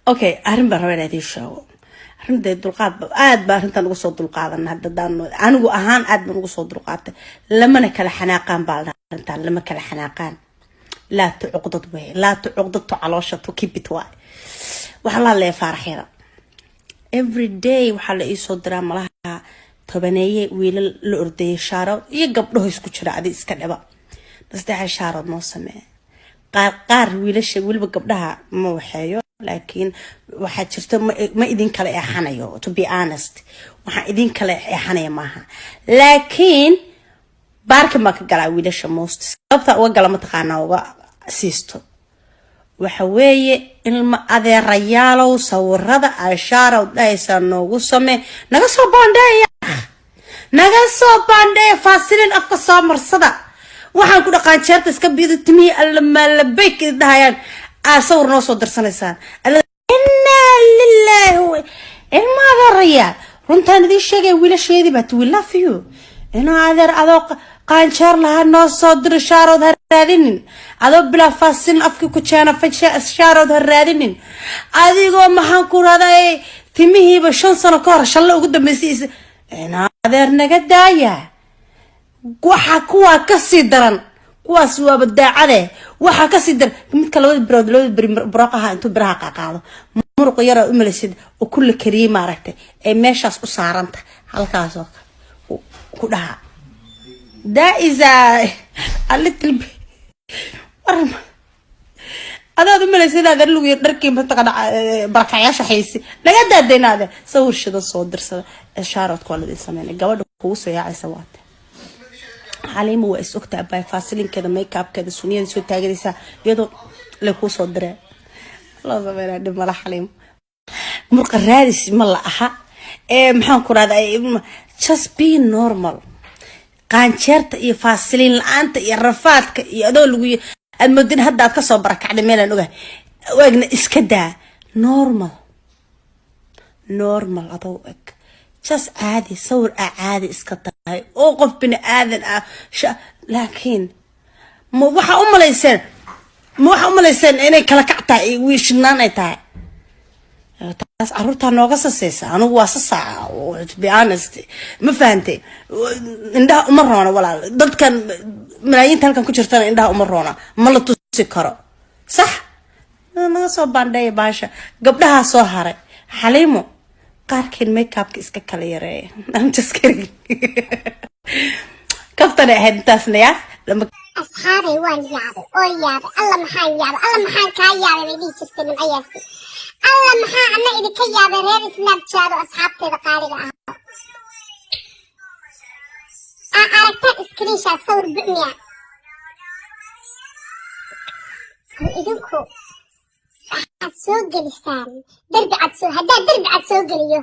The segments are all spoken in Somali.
اوكي ارن برا هذه الشو ارن ده دلقات اد با arrintan ugu soo dulqaadan hadda daan anigu ahaan aad baan ugu soo dulqaatay lamana kala xanaaqan baa arrintan lama kala xanaaqan la tuqdad way la tuqdad caloosha to keep it way waxa la leeyahay farxira every day waxa la isoo diraa malaha tobaneeye wiilal la orday shaaro iyo gabdho isku jira adi iska dhiba saddex shaaro noo samee qaar wiilasha waliba gabdhaha ma waxeeyo laakiin waxa jirta ma idin kale eexanayo to be honest waxa idin kale eexanaya maaha laakiin baarka ma ka galaa wiilasha most sababta uga gala ma taqaana uga siisto waxa weeye ilma adeerayaalow sawirada ashaaro dhaysa noogu samee naga soo bandheeya faasilin afka soo marsada waxaan ku dhaqaan jeerta iska biido timi alla malabeyk idahayaan asawir noo soo dirsanaysan inna lillahi wa inna adeerayaal runtaan idin sheegay wiilasheedii baa we love you inna adeer adoo qaanjeer laha noo soo dir shaarod ha raadinin adoo bila faasin afki ku jeena shaarod ha raadinin adigoo maxaan ku raday timihiiba 5 sano ka hor shalay ugu dambeysay inna adeer naga daaya waxa kuwa ka sii daran kuwaas waa badaacade waxa ka sii dar midka labada broqaha intuu biraha qaaqaado muruq yar oo umalesid oo kulli kariim aragtay ee meeshaas u saaranta halkaas oo ku dhaha that is a little bit adaa umalesid aad lugu yar dharkii inta ka barakayaasha xaysi laga daadeenaade sawir shida soo dirsada shaarad quality sameeyay gabadha kugu soo yaacaysa waata حليم واسكت اباي فاصلين كذا ميك اب كذا سنيه سو تاغريسا يدو لكو سو دري الله زبينا دم مال حليم مرق رادس ما اها maxaan ku raday just be normal qaanjeerta iyo faasilin laanta iyo rafaadka iyo adoo lagu almudin hadda ka soo barakacday meel aan ogahay waagna iska daa normal adoo just عادي صور عادي اسكتاي او قف بني ادم لكن ما waxa u malaysan inay kala kactaa ay wiishnaan ay tahay taas arurta nooga saseeysa anigu waa sasaa to be honest ma fahantay indhaha uma roona walaal dadkan malaayiinta halkan ku jirtana indhaha uma roona ma la tusi karo sax naga soo bandhay baasha gabdhaha soo haray xaliimo قاركين ميك اب iska kala yareey I'm just kidding kaftana ahayd taasnaya lama asxaabay waan yaabay oo yaabay alla maxaan ka yaabay idin jirtay min ayaasi alla maxaa ana idinka yaabay reer snapchat oo asxaabteeda qaaliga ah aragta screenshot sawir bu'miya idinku soo gelisaan darbi cad soo hadaa darbi cad soo geliyo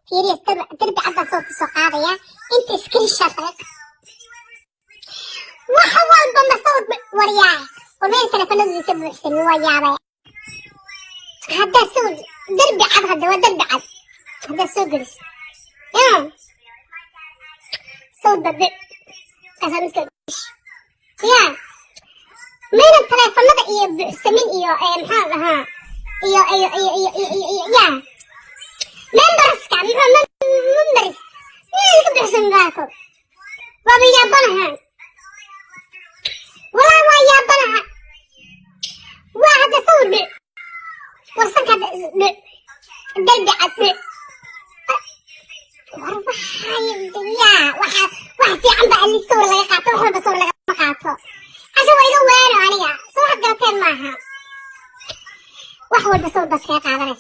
fiiriya darbi cad soo qaadaya inta screenshot wax walba ma soo wariyaa ومين تلفونات تبع حسين ويابا هذا سوق دربي عاد هذا ودربي عاد هذا سوق جلس يا سوق دربي أسمع كذا يا مين التلفونات إيه سمين إيه محل ها يا مين برس كم مين برس مين كبر حسين قاكو بابي يابنا والله ما يابنا واحد يصور بي ورسك دربي عد وحاي الدنيا واحد في عم بقى اللي صور لي قاطو وحنا بصور لي قاطو عشان ويلو وينو أنا صور قلتين معها واحد بصور بس كده قاعدة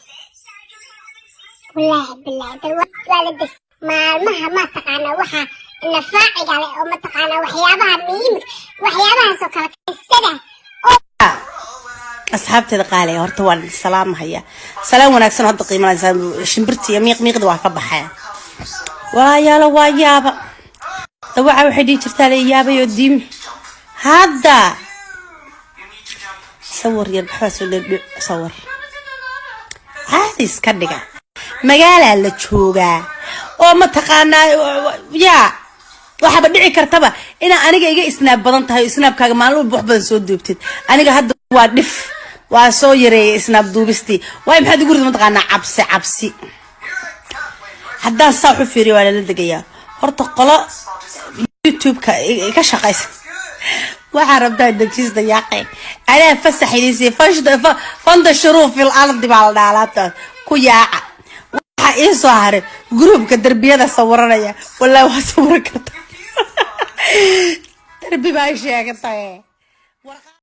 والله بالله الولد ما تقانا وحا النفاعي على ما تقانا وحيابها مين وحيابها سكرك السنة أصحابتي دقالي هرتوان السلام هيا سلام وناكسن هاد قيمة شمبرتي ميق دوا كبحيا ويالا ويابا دوعا وحدي تفتالي يابا يوديم هادا صور يا البحوث اللي صور هادي اسكدقا مقالة اللي تشوقا وما تقانا يا waxa badhici kartaba ina aniga iga isnaab badan tahay isnaabkaaga maalmo buux badan soo duubtid aniga hadda waa dhif واسو يري سناب دوبستي واي بحد يقول متقانا عبسي حدا صاحو فيري ولا لدقيا horta qolo YouTube ka shaqaysa waxa rabtaa dajis dayaaqay ana fasaxinaysi fanda shuruuf fil ardi bal dhaalata ku yaaca waxa ii soo haray groupka darbiyada sawiranaya wallahi waa sawir karta darbi baa sheegtay